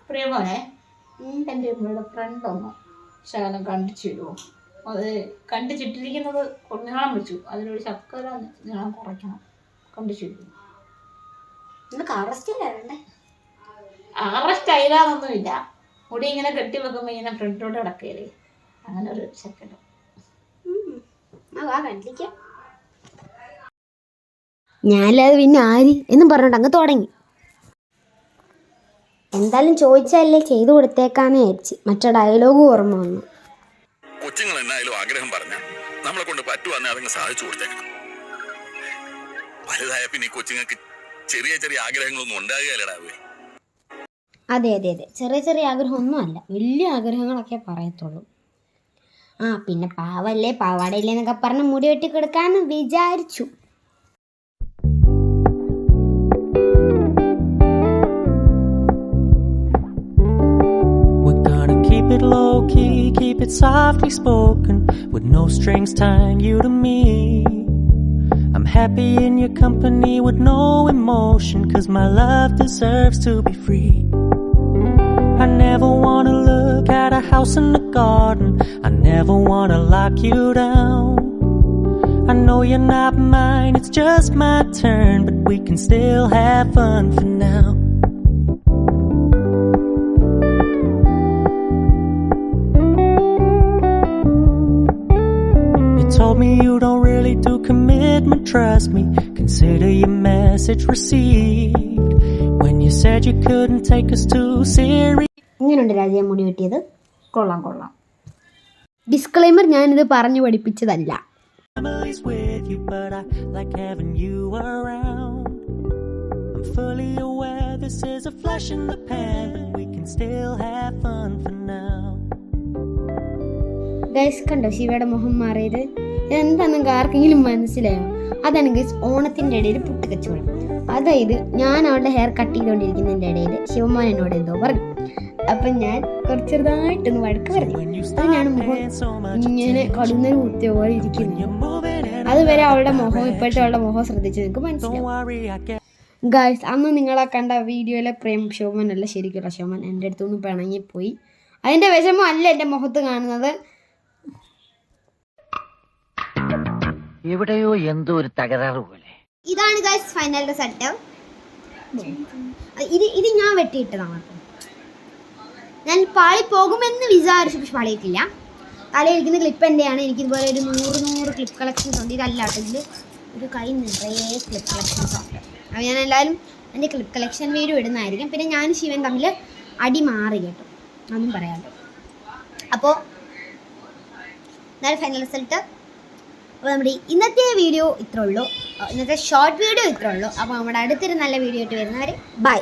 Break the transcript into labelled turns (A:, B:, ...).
A: പ്രിയമോനെ, എൻ്റെ ഇവിടെ ഫ്രണ്ടൊന്ന് ശകലം കണ്ടിച്ചു തരുമോ? അത് കണ്ടിച്ചിട്ടിരിക്കുന്നത് നീളം വെച്ചു, അതിലൊരു ശക്കര നീളം കുറയ്ക്കണം. കണ്ടിച്ചു തരുമോ? അറസ്റ്റ് അയിലാന്നൊന്നുമില്ല. മുടി ഇങ്ങനെ കെട്ടി വെക്കുമ്പോൾ ഇങ്ങനെ ഫ്രണ്ടിലോട്ട് കിടക്കുകയല്ലേ, അങ്ങനെ ഒരു ശക്കര.
B: ഞാനത് പിന്നെ ആര് എന്നും പറഞ്ഞോണ്ട് അങ്ങ് തുടങ്ങി. എന്തായാലും ചോദിച്ചല്ലേ ചെയ്തു കൊടുത്തേക്കാന്ന് വിചാരിച്ച്. മറ്റേ ഡയലോഗ് ഓർമ്മ വന്നു.
C: കൊച്ചുങ്ങൾ എന്നായാലും ആഗ്രഹം പറഞ്ഞ നമ്മളെ കൊണ്ട് പറ്റുവാന്നെ അതങ്ങ് സാധിച്ചു കൊടുത്തേക്കണം. വലുതായ പിന്നെ ഈ കൊച്ചുങ്ങൾക്ക് ചെറിയ ചെറിയ ആഗ്രഹങ്ങളൊന്നും ഉണ്ടാകുകയല്ലടാവേ.
B: അതെ അതെ അതെ, ചെറിയ ചെറിയ ആഗ്രഹമൊന്നും അല്ല, വലിയ ആഗ്രഹങ്ങളൊക്കെ പറയത്തുള്ളൂ. പിന്നെ പാവല്ലേ പാവാടയില്ലേ എന്നൊക്കെ പറഞ്ഞ് മുടി വെട്ടി കൊടുക്കാന്ന് വിചാരിച്ചു.
D: Keep it low key, keep it softly spoken, with no strings tying you to me. I'm happy in your company with no emotion, 'cause my love deserves to be free. I never wanna look at a house in the garden, I never wanna lock you down. I know you're not mine, it's just my turn, but we can still have fun for now. Told me you don't really do commitment, trust me, consider your message received. When you said you couldn't take us too serious.
B: ഇങ്ങനെയുണ്ട് രാജയെ മുടി വെട്ടിയത്.
A: കൊള്ളാം കൊള്ളാം.
B: Disclaimer, ഞാനിത് പറഞ്ഞു പഠിപ്പിച്ചതല്ല.
D: Family's with you, but I like having you around. I'm fully aware this is a flash in the pan, but we can still have fun for now.
B: Guys കണ്ടോ ശിവയുടെ മുഖം മാറിയത്? എന്താണെന്ന് ആർക്കെങ്കിലും മനസ്സിലായോ? അതാണ് ഗൈസ് ഓണത്തിൻ്റെ ഇടയിൽ പുട്ടുകച്ചവടം. അതായത് ഞാൻ അവളുടെ ഹെയർ കട്ട് ചെയ്തുകൊണ്ടിരിക്കുന്നതിൻ്റെ ഇടയിൽ ശിവമോൻ എന്നോട് എന്തോ പറഞ്ഞു. അപ്പം ഞാൻ കുറച്ച് ചെറുതായിട്ടൊന്ന് വഴക്ക് പറഞ്ഞു. അതിനാണ് മുഖം ഇങ്ങനെ കടുന്നൊരു കുത്തിയ പോലെ ഇരിക്കുന്നത്. അതുവരെ അവളുടെ മുഖം, ഇപ്പോഴത്തെ അവളുടെ മുഖം ശ്രദ്ധിച്ച് നിങ്ങൾക്ക് മനസ്സിലാവും. ഗൈസ് അന്ന് നിങ്ങളെ കണ്ട വീഡിയോയിലെ പ്രേം ശിവമോൻ അല്ല, ശരിക്കുള്ള ശിവമോൻ എൻ്റെ അടുത്തൊന്ന് പിണങ്ങിപ്പോയി. അതിൻ്റെ വിഷമം അല്ല എൻ്റെ മുഖത്ത് കാണുന്നത്.
E: എവിടെയോ എന്തോ ഒരു തകരാറ് പോലെ.
B: ഇതാണ് ഗൈസ് ഫൈനൽ റിസൾട്ട്. ഇത് ഞാൻ വെട്ടിയിട്ടതാണ്. ഞാൻ പാളി പോകുമെന്ന് വിചാരിച്ചു, പക്ഷെ പാളിയിട്ടില്ല. തലയിരിക്കുന്ന ക്ലിപ്പ് എൻ്റെയാണ്. എനിക്കിതുപോലെ ഒരു 100 ക്ലിപ്പ് കളക്ഷൻസ് ഉണ്ട്. ഇതല്ലാട്ടോ, ഇതിൽ ഒരു കൈ നിറയെ ക്ലിപ്പ് കളക്ഷൻസ് ഉണ്ട്. അപ്പോൾ ഞാൻ എന്തായാലും എൻ്റെ ക്ലിപ്പ് കളക്ഷൻ വീഡിയോ ഇടുന്നതായിരിക്കും. പിന്നെ ഞാൻ ശിവൻ തമ്മിൽ അടി മാറി കേട്ടോ, അതൊന്നും പറയാമല്ലോ. അപ്പോൾ എന്നാലും ഫൈനൽ റിസൾട്ട്. അപ്പോൾ നമ്മുടെ ഇന്നത്തെ വീഡിയോ ഇത്രേ ഉള്ളൂ, ഇന്നത്തെ ഷോർട്ട് വീഡിയോ ഇത്രേ ഉള്ളൂ. അപ്പോൾ നമ്മുടെ അടുത്തൊരു നല്ല വീഡിയോ ആയിട്ട് വരുന്നവരെ ബൈ.